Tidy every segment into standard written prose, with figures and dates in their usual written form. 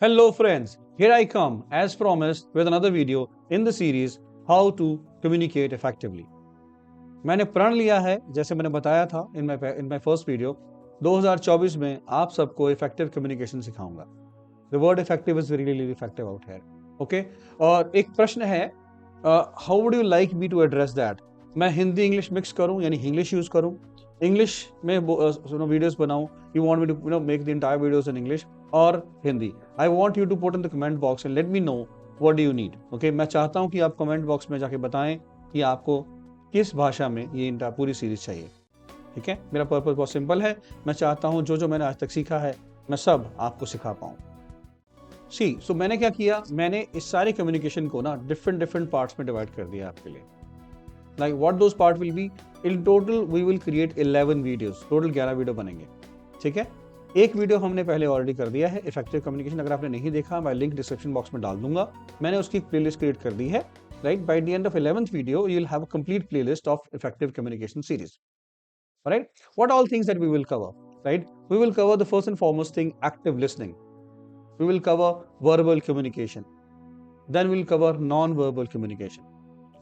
Hello friends, here I come as promised with another video in the series How to Communicate Effectively. मैंने प्रण लिया है, जैसे मैंने बताया था इन माय फर्स्ट वीडियो, 2024 में आप सबको इफेक्टिव कम्युनिकेशन सिखाऊंगा. The word effective is really effective out here. Okay, और एक प्रश्न है, how would you like me to address that. मैं हिंदी इंग्लिश मिक्स करूं, यानी इंग्लिश यूज करूं, इंग्लिश में वीडियोस बनाऊं, you want me to make the entire videos in English और Hindi. I want you to put in the comment box and let me know what do you need. Okay, मैं चाहता हूं कि आप comment box में जाके बताएं कि आपको किस भाषा में ये पूरी सीरीज चाहिए. ठीक है, मेरा पर्पस बहुत सिंपल है. मैं चाहता हूं जो मैंने आज तक सीखा है मैं सब आपको सिखा पाऊं. सो मैंने क्या किया, मैंने इस सारे कम्युनिकेशन को ना डिफरेंट पार्ट्स में डिवाइड कर दिया आपके लिए. Like what those part will be, in total we will create 11 videos. Total 11 video बनेंगे. ठीक है, एक वीडियो हमने पहले ऑलरेडी कर दिया है, इफेक्टिव कम्युनिकेशन. अगर आपने नहीं देखा, मैं लिंक डिस्क्रिप्शन बॉक्स में डाल दूंगा. मैंने उसकी प्लेलिस्ट क्रिएट कर दी है. Right, by the end of 11th video you will have a complete playlist of effective communication series. Right, what all things that we will cover. Right, we will cover the first and foremost thing, active listening. We will cover verbal communication. Then we'll cover non-verbal communication.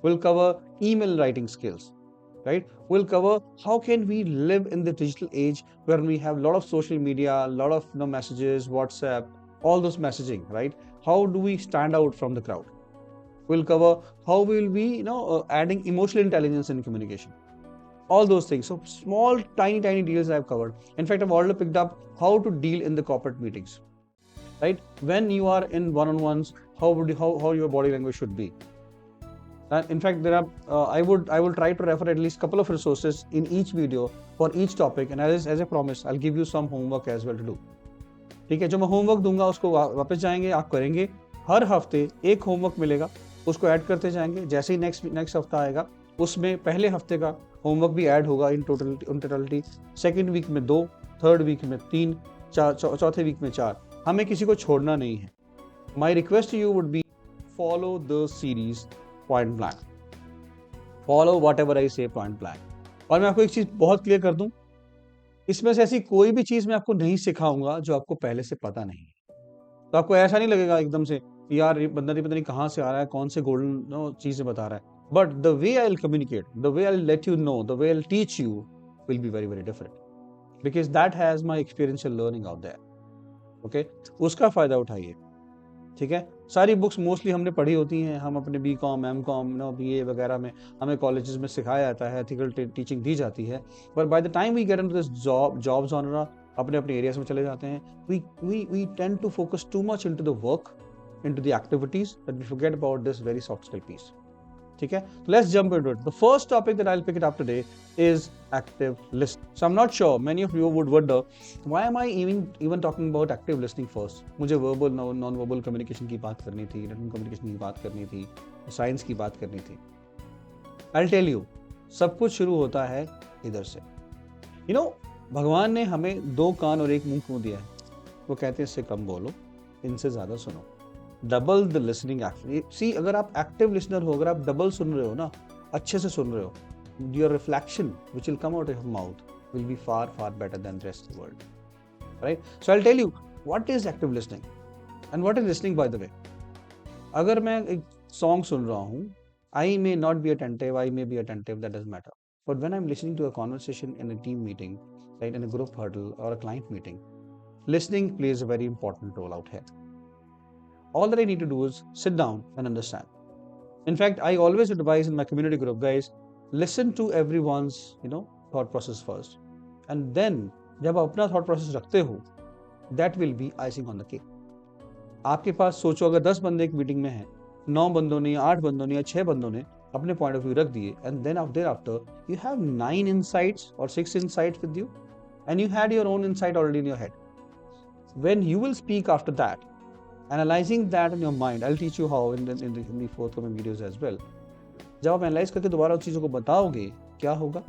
We'll cover email writing skills, right? We'll cover how can we live in the digital age where we have a lot of social media, a lot of messages, WhatsApp, all those messaging, right? How do we stand out from the crowd? We'll cover how we will be, adding emotional intelligence in communication. All those things. So small, tiny deals I've covered. In fact, I've already picked up how to deal in the corporate meetings. Right, when you are in one-on-ones, how your body language should be. And in fact, there are I will try to refer at least couple of resources in each video for each topic, and as I promised, I'll give you some homework as well to do. ठीक है, जो मैं homework दूंगा उसको वापस जाएंगे, आप करेंगे. हर हफ्ते एक होमवर्क मिलेगा, उसको ऐड करते जाएंगे. जैसे ही नेक्स्ट हफ्ता आएगा उसमें पहले हफ्ते का होमवर्क भी ऐड होगा इन टोटलिटी. सेकेंड वीक में 2, थर्ड वीक में 3, चौथे वीक में 4. हमें किसी को छोड़ना नहीं है. My request you would be, follow the series point blank. Follow what ever I से पॉइंट ब्लैंक. और मैं आपको एक चीज बहुत क्लियर कर दूं, इसमें से ऐसी कोई भी चीज मैं आपको नहीं सिखाऊंगा जो आपको पहले से पता नहीं है. तो आपको ऐसा नहीं लगेगा एकदम से यार ये बंदा नहीं पता नहीं कहां से आ रहा है, कौन से गोल्डन चीज बता रहा है. But the way I will communicate, the way I will let you know, the way I will teach you will be very different, because that has my experiential learning out there. Okay, उसका फायदा उठाइए. ठीक है, सारी books mostly हमने पढ़ी होती हैं, हम अपने BCom, MCom, BA वगैरह में हमें कॉलेजेस में सिखाया जाता है, एथिकल टीचिंग दी जाती है. But by the time we get into this job genre, अपने एरियाज में चले जाते हैं, we tend to focus too much into the work, into the activities, that we forget about this very soft skill piece. ठीक है, let's jump into it. The first topic that I'll pick it up today is active listening. So I'm not sure, many of you would wonder, why am I even talking about active listening first? मुझे verbal, non-verbal communication की बात करनी थी, written communication की बात करनी थी, science की बात करनी थी. I'll tell you, सब कुछ शुरू होता है इधर से. भगवान ने हमें 2 कान और 1 मुंह क्यों दिया है? वो कहते हैं इससे कम बोलो, इनसे ज्यादा सुनो. Double the listening action. See, अगर आप एक्टिव लिसनर हो, अगर आप डबल सुन रहे हो ना, अच्छे से सुन रहे हो, your reflection which will come out of your mouth will be far better than the rest of the world. Right, so I will tell you what is active listening and what is listening. By the way, अगर मैं एक song सुन रहा हूँ, I may not be attentive, I may be attentive, that doesn't matter. But when I am listening to a conversation in a team meeting, right, in a group huddle और a client meeting, listening plays a very important role out here. All that I need to do is sit down and understand. In fact, I always advise in my community group, guys, listen to everyone's, thought process first. And then, जब आप अपना thought process रखते हो, that will be icing on the cake. आपके पास सोचो, अगर 10 बंदे एक मीटिंग में हैं, 9 बंदों ने या 8 बंदों ने या 6 बंदों ने अपने पॉइंट ऑफ व्यू रख दिए, and then thereafter you have 9 insights or 6 insights with you, and you had your own insight already in your head. When you will speak after that, analyzing that in your mind, I'll teach you how in the forthcoming videos as well. जब आप analyse करके दोबारा उस चीज़ों को बताओगे, क्या होगा?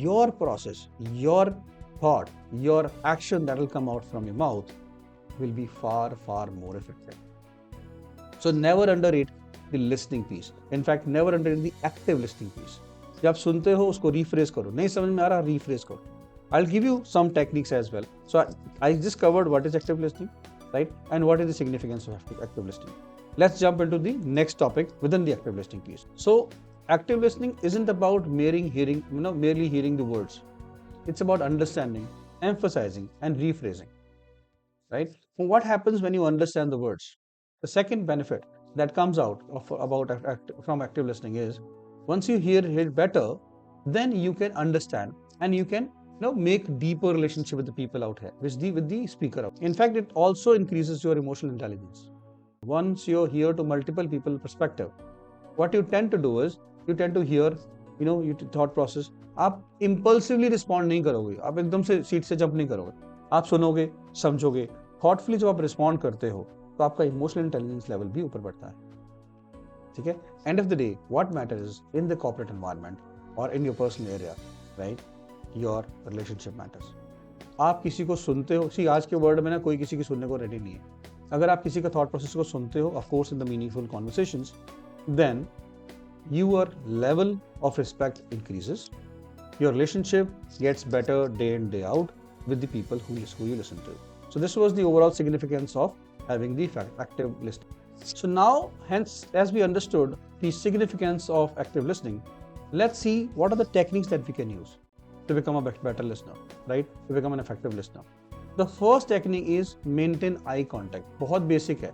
Your process, your thought, your action that will come out from your mouth will be far more effective. So never underrate the listening piece. In fact, never underrate the active listening piece. जब आप सुनते हो उसको rephrase करो. नहीं समझ में आ रहा, rephrase करो. I'll give you some techniques as well. So I just covered what is active listening. right? And what is the significance of active listening? Let's jump into the next topic within the active listening piece. So active listening isn't about merely hearing the words. It's about understanding, emphasizing, and rephrasing, right? Well, what happens when you understand the words? The second benefit that comes out from active listening is once you hear it better, then you can understand and you can make deeper relationship with the people out here, with the speaker out. In fact, it also increases your emotional intelligence. Once you're here to multiple people perspective, what you tend to do is you tend to hear you thought process. आप impulsively respond नहीं करोगे, आप एकदम से seat से jump नहीं करोगे, आप सुनोगे, समझोगे, thoughtfully जब आप respond करते हो तो आपका emotional intelligence level भी ऊपर बढ़ता है. ठीक है? End of the day, what matters is in the corporate environment or in your personal area, right? Your relationship matters. आप किसी को सुनते हो, सी आज के वर्ल्ड में ना कोई किसी की सुनने को रेडी नहीं है. अगर आप किसी का थॉट प्रोसेस को सुनते हो, of course in the meaningful conversations, then your level of respect increases, your relationship gets better day in day out with the people who you listen to. So this was the overall significance of having the active listening. So now, hence, as we understood the significance of active listening, let's see what are the techniques that we can use to become a better listener, right? To become an effective listener. The first technique is maintain eye contact. बहुत basic है.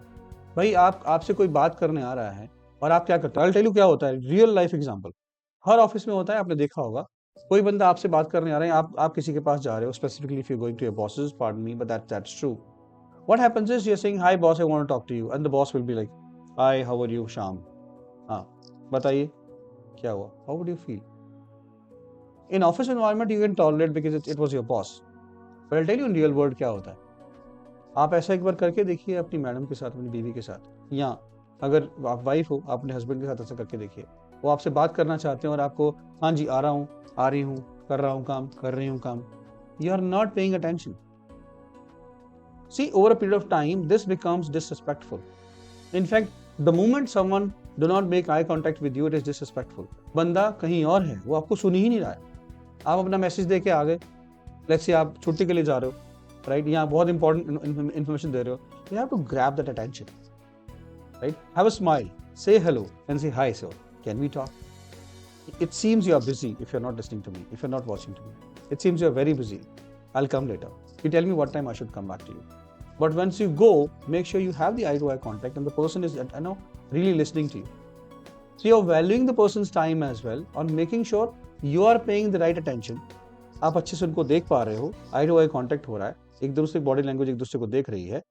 भाई आपसे कोई बात करने आ रहा है और आप क्या करते हो? I'll tell you क्या होता है. Real life example. हर ऑफिस में होता है, आपने देखा होगा. कोई बंदा आपसे बात करने आ रहा है, आप किसी के पास जा रहे हो, specifically if you going to your bosses, pardon me but that's true. What happens is you are saying hi boss, I want to talk to you, and the boss will be like hi how are you Shyam, हाँ बताइए क्या हुआ, how would you feel? In office environment you can tolerate because it was your boss, but I tell you in real world क्या होता है. आप ऐसा एक बार करके देखिए अपनी मैडम के साथ, अपनी बीवी के साथ, या अगर आप वाइफ हो अपने हस्बैंड के साथ ऐसा करके देखिए. वो आपसे बात करना चाहते हैं और आपको हाँ जी आ रहा हूँ, आ रही हूँ, कर रहा हूँ काम, कर रही हूँ काम. You are not paying attention. See, over a period of time, this becomes disrespectful. In fact, the moment someone do not make eye contact with you, it is disrespectful. बंदा कहीं और है, वो आपको सुन ही नहीं रहा है. आप अपना मैसेज दे के आ गए, let's say आप छुट्टी के लिए जा रहे हो, right? यहाँ बहुत important information दे रहे हो, you have to grab that attention, right? Have a smile, say hello, and say hi sir, can we talk? It seems you are busy if you're not listening to me, if you're not watching to me. It seems you're very busy. I'll come later. You tell me what time I should come back to you. But once you go, make sure you have the eye-to-eye contact and the person is, really listening to you. So you're valuing the person's time as well on making sure you are paying the right attention. आप अच्छे से उनको देख पा रहे हो, eye-to-eye contact हो रहा है, एक दूसरे की बॉडी लैंग्वेज एक दूसरे को देख रही है,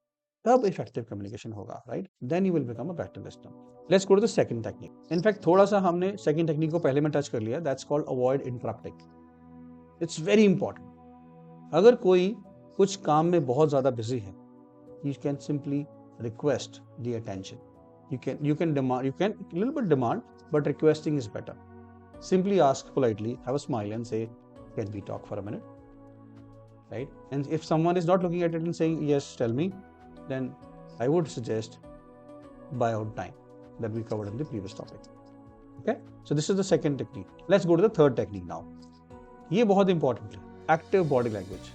तब इफेक्टिव कम्युनिकेशन होगा, right? Then you will become a better listener. Let's go to the second technique. In fact थोड़ा सा हमने सेकंड टेक्निक को पहले में टच कर लिया, that's called avoid interrupting. It's very important. अगर कोई कुछ काम में बहुत ज्यादा बिजी है, you can simply request the attention. you can little bit demand, but requesting is better. Simply ask politely, have a smile and say, can we talk for a minute? Right? And if someone is not looking at it and saying, yes, tell me, then I would suggest buy out time that we covered in the previous topic. Okay? So this is the second technique. Let's go to the third technique now. ये बहुत important है, active body language.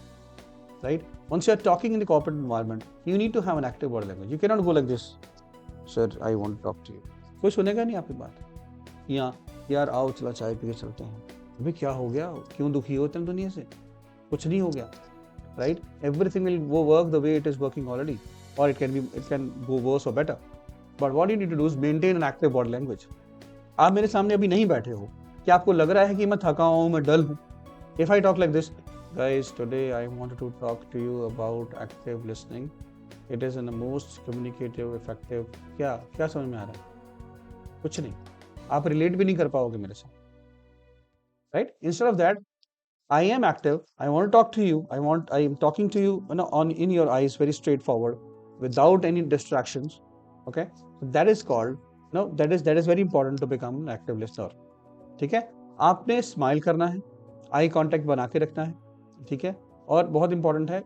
Right? Once you are talking in the corporate environment, you need to have an active body language. You cannot go like this, sir, I want to talk to you. कोई सुनेगा नहीं आपकी बात. या यार आओ चला चाय पी के चलते हैं. अभी क्या हो गया? क्यों दुखी हो तुम दुनिया से? कुछ नहीं हो गया. Right? Everything will work the way it is working already, or it can go worse or better. But what you need to do is maintain an active body language. आप मेरे सामने अभी नहीं बैठे हो, क्या आपको लग रहा है कि मैं थका हूँ, मैं डल हूँ? If I talk like this, guys, today I wanted to talk to you about active listening. It is the most communicative, effective. क्या समझ में आ रहा है? कुछ नहीं. आप रिलेट भी नहीं कर पाओगे मेरे साथ. Right? Instead of that, I am active. I want to talk to you. I am talking to you, in your eyes, very straightforward, without any distractions. Okay? So that is called, that is very important to become an active listener. ठीक है? आपने smile करना है, eye contact बना के रखना है, ठीक है? और बहुत इंपॉर्टेंट है,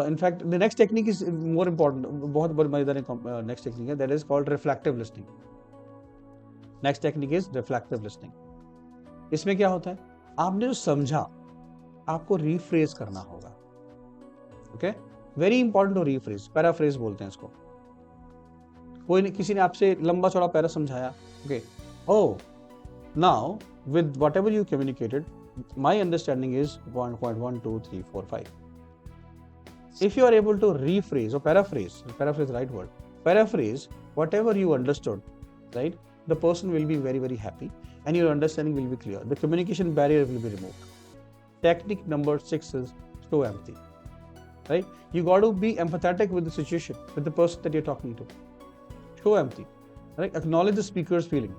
in fact the next technique is more important, बहुत बड़ी मजेदार नेक्स्ट टेक्निक है, that is called reflective listening. Next technique is reflective listening. इसमें क्या होता है, आपने जो समझा आपको रिफ्रेज करना होगा. Okay? Very important to rephrase, paraphrase बोलते हैं इसको। कोई ने किसी ने आपसे लंबा चौड़ा पैरा समझाया, okay, oh now with whatever you communicated my understanding is 1.1 2 3 4 5. If you are able to rephrase or paraphrase the right word, paraphrase whatever you understood, right, the person will be very, very happy and your understanding will be clear. The communication barrier will be removed. Technique number 6 is show empathy, right? You got to be empathetic with the situation, with the person that you're talking to. Show empathy, right? Acknowledge the speaker's feeling.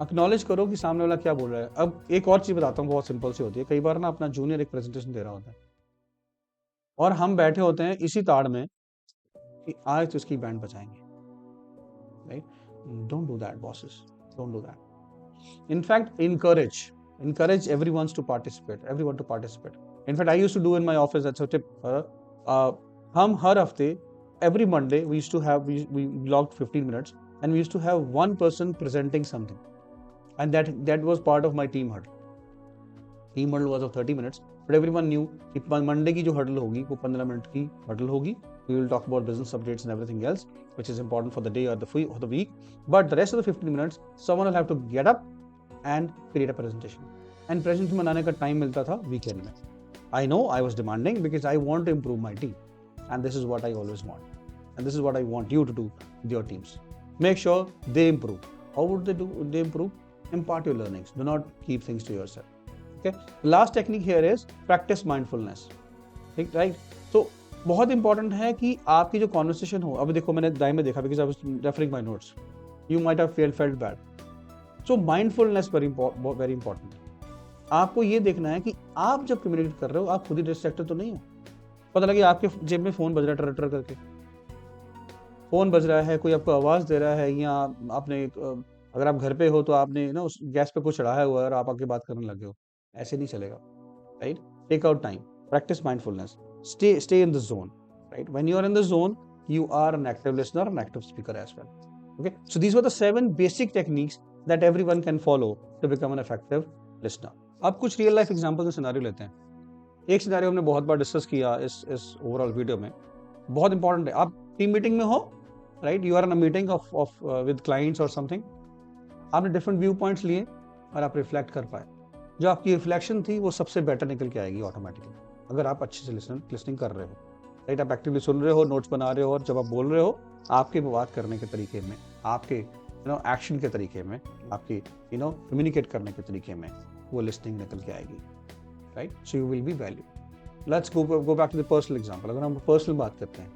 Acknowledge करो कि सामने वाला क्या बोल रहा है। अब एक और चीज बताता हूँ, बहुत सिंपल सी होती है। कई बार ना अपना जूनियर एक प्रेजेंटेशन दे रहा होता है और हम बैठे होते हैं इसी ताड़ में कि आज तो इसकी बैंड बजाएंगे, right? Don't do that bosses, don't do that. In fact encourage everyone to participate. In fact, I used to do in my office, that's a tip. हम हर हफ्ते every Monday we used to have we logged 15 minutes and we used to have one person presenting something, and that was part of my team huddle. Team huddle was of 30 minutes, but everyone knew कि Monday की जो huddle होगी वो 15 minute की huddle होगी. We will talk about business updates and everything else which is important for the day or the week, but the rest of the 15 minutes someone will have to get up and create a presentation. And presentation बनाने का time मिलता था weekend में. I know I was demanding because I want to improve my team, and this is what I always want, and this is what I want you to do with your teams. Make sure they improve. How would they improve? Impart your learnings. Do not keep things to yourself. Okay. The last technique here is practice mindfulness. Right? So बहुत important है कि आपकी जो conversation हो, अब देखो मैंने दाएं में देखा because I was referring my notes, you might have felt bad. So mindfulness very important. आपको ये देखना है कि आप जब कम्युनिकेट कर रहे हो आप खुद ही डिस्ट्रैक्टेड तो नहीं हो. पता लगे आपके जेब में फोन बज रहा है, टर करके फोन बज रहा है, कोई आपको आवाज दे रहा है, या आपने अगर आप घर पे हो तो आपने ना उस गैस पे कुछ चढ़ाया हुआ है और आप आके बात करने लगे हो, ऐसे नहीं चलेगा. Right? Take out time, practice mindfulness, stay in the zone, right? When you are in the zone, you are an active listener, an active speaker as well. Okay, so these were the 7 basic techniques that everyone can follow to become an effective listener. अब कुछ real life example का scenario लेते हैं. एक scenario हमने बहुत बार discuss किया इस ओवरऑल वीडियो में, बहुत इंपॉर्टेंट है. आप टीम मीटिंग में हो, right? You are in a meeting of with clients और समथिंग. आपने डिफरेंट व्यू पॉइंट्स लिए और आप रिफ्लेक्ट कर पाए. जो आपकी रिफ्लेक्शन थी वो सबसे बेटर निकल के आएगी ऑटोमेटिकली, अगर आप अच्छे से लिसनिंग कर रहे हो. राइट? आप एक्टिवली सुन रहे हो, नोट्स बना रहे हो, और जब आप बोल रहे हो आपके बात करने के तरीके में, आपके एक्शन के तरीके में, आपके कम्युनिकेट करने के तरीके में वो लिसनिंग निकल के आएगी. Right? So you will be value. Let's go back to the personal example. अगर हम पर्सनल बात करते हैं,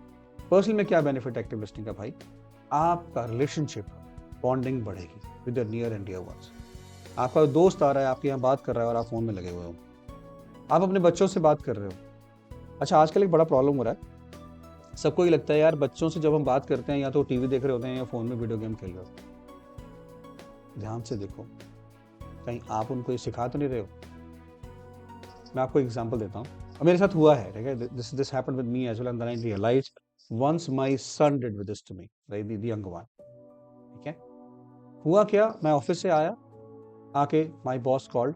पर्सनल में क्या बेनिफिट एक्टिव लिसनिंग का? भाई, आपका रिलेशनशिप बॉन्डिंग बढ़ेगी with your near and dear ones. आपका दोस्त आ रहा है, आपके यहाँ बात कर रहा है और आप फोन में लगे हुए हो. आप अपने बच्चों से बात कर रहे हो. अच्छा, आजकल एक बड़ा प्रॉब्लम हो रहा है, सबको ये लगता है यार बच्चों से जब हम बात करते हैं या तो टीवी देख रहे होते हैं या फोन में वीडियो गेम खेल रहे हो. ध्यान से देखो, कहीं आप उनको ये सिखा तो नहीं रहे हो. मैं आपको एग्जांपल देता हूँ, मेरे साथ हुआ है. ठीक है? This happened with me as well, and then I realised once my son did with this to me, right? The young one. ठीक है? हुआ क्या, मैं ऑफिस से आया, आके my boss called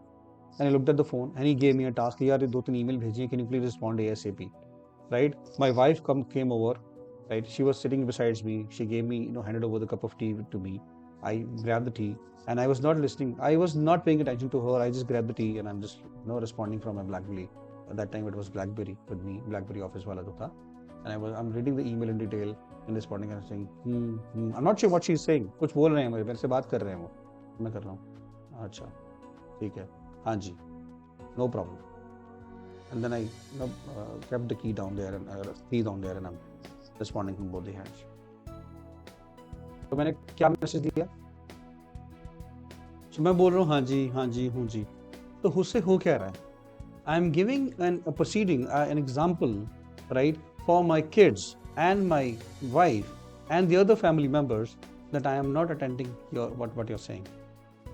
and I looked at the phone and he gave me a task. यार 2-3 email भेजी, can you please respond ASAP? Right? My wife came over, right? She was sitting besides me. She gave me, handed over the cup of tea to me. I grabbed the tea and I was not listening. I was not paying attention to her. I just grabbed the tea and I'm just, responding from my BlackBerry. At that time it was BlackBerry with me, BlackBerry office वाला जो था. And I'm reading the email in detail and responding and saying, I'm not sure what she's saying. कुछ बोल रहे हैं, मेरे से बात कर रहे हैं वो. मैं कर रहा हूँ, अच्छा ठीक है, हाँ जी, no problem. And then I kept the key down there and I'm responding from both the hands. तो मैंने क्या मैसेज दिया? तो मैं बोल रहा हूँ हाँ जी, हूँ जी. तो उससे हो क्या रहा है? I am giving a proceeding, an example, right, for my kids and my wife and the other family members that I am not attending what you're saying.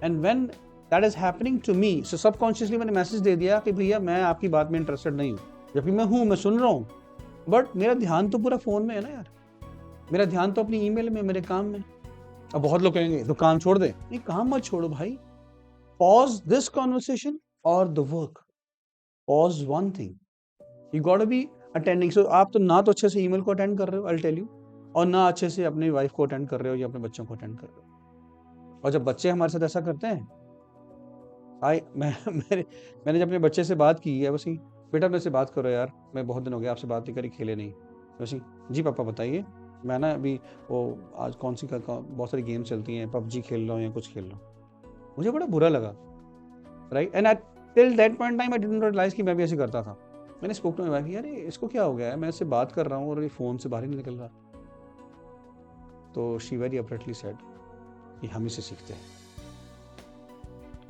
And when that is happening to me, so subconsciously मैंने message दे दिया कि भैया मैं आपकी बात में interested नहीं हूँ, जबकि मैं सुन रहा हूँ, बट मेरा ध्यान तो पूरा फोन में है ना यार. मेरा ध्यान तो अपनी ईमेल में, मेरे काम में. अब बहुत लोग कहेंगे तो काम छोड़ दे. नहीं, काम मत छोड़ो भाई. पॉज दिस कॉन्वर्सेशन और the work. Pause one thing. You got to be attending. So आप तो ना तो अच्छे से ईमेल को अटेंड कर रहे हो, आई टेल यू, और ना अच्छे से अपनी वाइफ को अटेंड कर रहे हो या अपने बच्चों को अटेंड कर रहे हो। और जब बच्चे हमारे साथ ऐसा करते हैं, मैंने जब अपने बच्चे से बात की है, वैसे बेटा मेरे से बात करो यार, मैं बहुत दिन हो गया आपसे बात नहीं करी, खेले नहीं। वैसे जी पापा बताइए, मैं ना अभी वो आज कौन सी बहुत सारी गेम चलती हैं, पबजी खेल रहा हूँ या कुछ खेल रहा हूँ। मुझे बड़ा बुरा लगा, right. And till that point time I didn't realise कि मैं भी ऐसे करता था। मैंने स्पोक टू माय वाइफ, यार इसको क्या हो गया है, मैं इससे बात कर रहा हूँ और ये फोन से बाहर ही नहीं निकल रहा। तो शी वेरी अपरेटली सेड कि हम इसे सीखते हैं।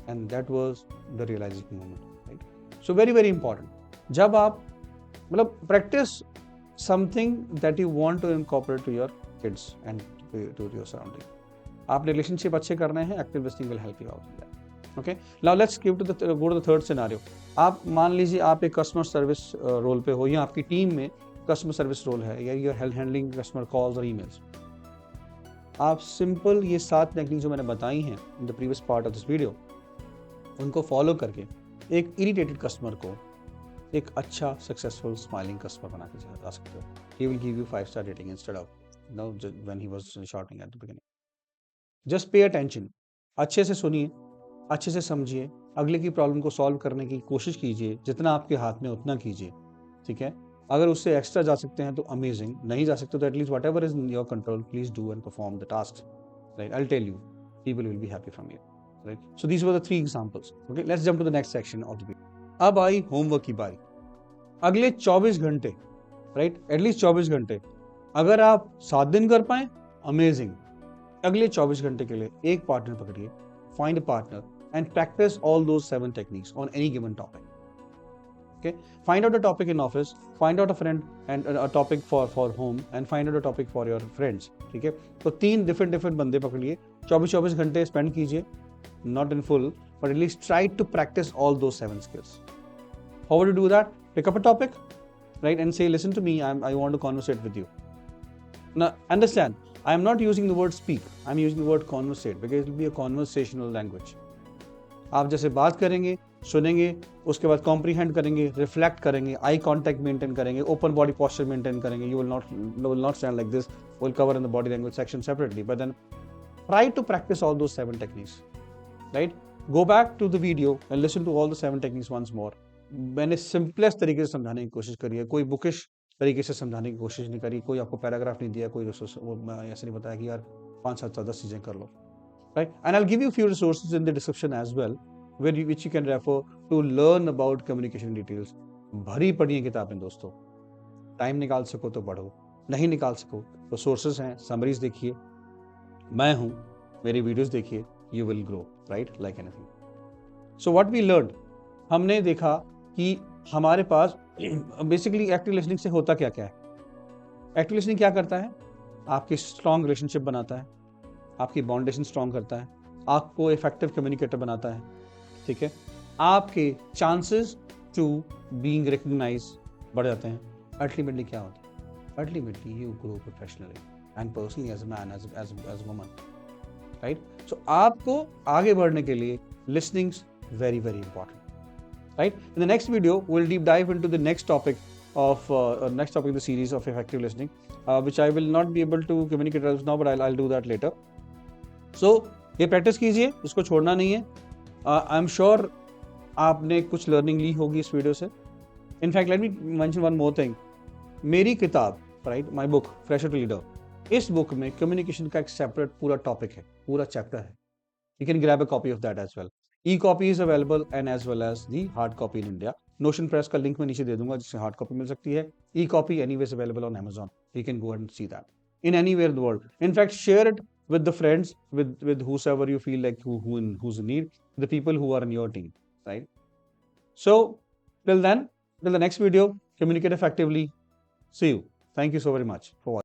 And that was the realising moment, right. So very very important, जब आप मतलब practice something that you want to incorporate to your kids and to your surrounding. आप रिलेशनशिप अच्छे करने हैं, active listening will help you out in that. Okay, now let's go to the third scenario. आप मान लीजिए आप एक customer service role पे हो, या आपकी टीम में कस्टमर सर्विस रोल है, या you are handling customer calls और ईमेल्स। आप सिंपल ये 7 टेक्निक जो मैंने बताई हैं in the previous part of this video, उनको फॉलो करके एक इरिटेटेड कस्टमर को एक अच्छा सक्सेसफुल स्माइलिंग कस्टमर बना के जा सकते हो। He will give you 5 star rating instead of when he was shouting at the beginning. Just pay attention, अच्छे से सुनिए, अच्छे से समझिए, अगले की प्रॉब्लम को सॉल्व करने की कोशिश कीजिए, जितना आपके हाथ में उतना कीजिए, ठीक है। अगर उससे एक्स्ट्रा जा सकते हैं तो अमेजिंग, नहीं जा सकते तो at least whatever is in your control please do and perform the task, right. I will tell you, people will be happy from you, right. So these were the 3 examples. Okay, let's jump to the next section of the video. अब I homework की बारी। अगले 24 घंटे, right, at least 24 घंटे, अगर आप 7 दिन कर पाए अमेजिंग। अगले 24 घंटे के लिए एक पार्टनर पकड़िए, find a partner and practice all those 7 techniques on any given topic. Okay, find out a topic in office, find out a friend and a topic for home, and find out a topic for your friends. ठीक है, तो 3 different बंदे पकड़िए, 24 घंटे spend कीजिए, not in full but at least try to practice all those 7 skills. How would you do that? Pick up a topic, right, and say, listen to me, I want to conversate with you. Now understand, I am not using the word speak, I am using the word conversate because it will be a conversational language. आप जैसे बात करेंगे, सुनेंगे, उसके बाद comprehend करेंगे, reflect करेंगे, eye contact maintain करेंगे, ओपन बॉडी पोस्चर मेंटेन करेंगे। You will not stand like this, will cover in the body language section separately, but then try to practice all those 7 techniques, right. Go back to the video and listen to all the 7 techniques once more. मैंने simplest तरीके से समझाने की कोशिश करी है, कोई bookish तरीके से समझाने की कोशिश नहीं करी, कोई आपको पैराग्राफ नहीं दिया, कोई ऐसे नहीं बताया कि यार 5, 7, 10 चीजें कर लो, right? And I'll give you a few resources in the description as well, which you can refer to learn about communication details. भरी पड़ी है किताबें दोस्तों, टाइम निकाल सको तो पढ़ो, नहीं निकाल सको तो सोर्सेज हैं, समरीज देखिए, मैं हूं, मेरी वीडियोस देखिए, you will grow, right? Like anything. So what we learned, हमने देखा कि हमारे पास बेसिकली एक्टिव लिसनिंग से होता क्या क्या है। एक्टिव लिसनिंग क्या करता है? आपकी स्ट्रॉन्ग रिलेशनशिप बनाता है, आपकी बाउंडेशन स्ट्रॉन्ग करता है, आपको इफेक्टिव कम्युनिकेटर बनाता है, ठीक है। आपके चांसेस टू बीइंग रिकग्नाइज बढ़ जाते हैं। अल्टीमेटली क्या होता है? Ultimately you grow professionally and personally as a man, as woman, right. So आपको आगे बढ़ने के लिए listening very very important, right. In the next video we will deep dive into the next topic of the series of effective listening, which I will not be able to communicate as now, but I'll do that later. So ये practice कीजिए, इसको छोड़ना नहीं है। I am sure आपने कुछ learning ली होगी इस वीडियो से। In fact let me mention one more thing, मेरी किताब, right, my book fresher to leader, इस बुक में कम्युनिकेशन का एक सेपरेट पूरा टॉपिक है, पूरा चैप्टर है। You can grab a copy of that as well. E copy is available and as well as the hard copy in India. Notion Press का link मैं नीचे दे दूंगा जिससे हार्ड कॉपी मिल सकती है। E copy anyways available on Amazon. You can go and see that in anywhere in the world. In fact, share it with the friends, with whosoever you feel like who's in need, the people who are in your team, right? So till then, till the next video, communicate effectively. See you. Thank you so very much for watching.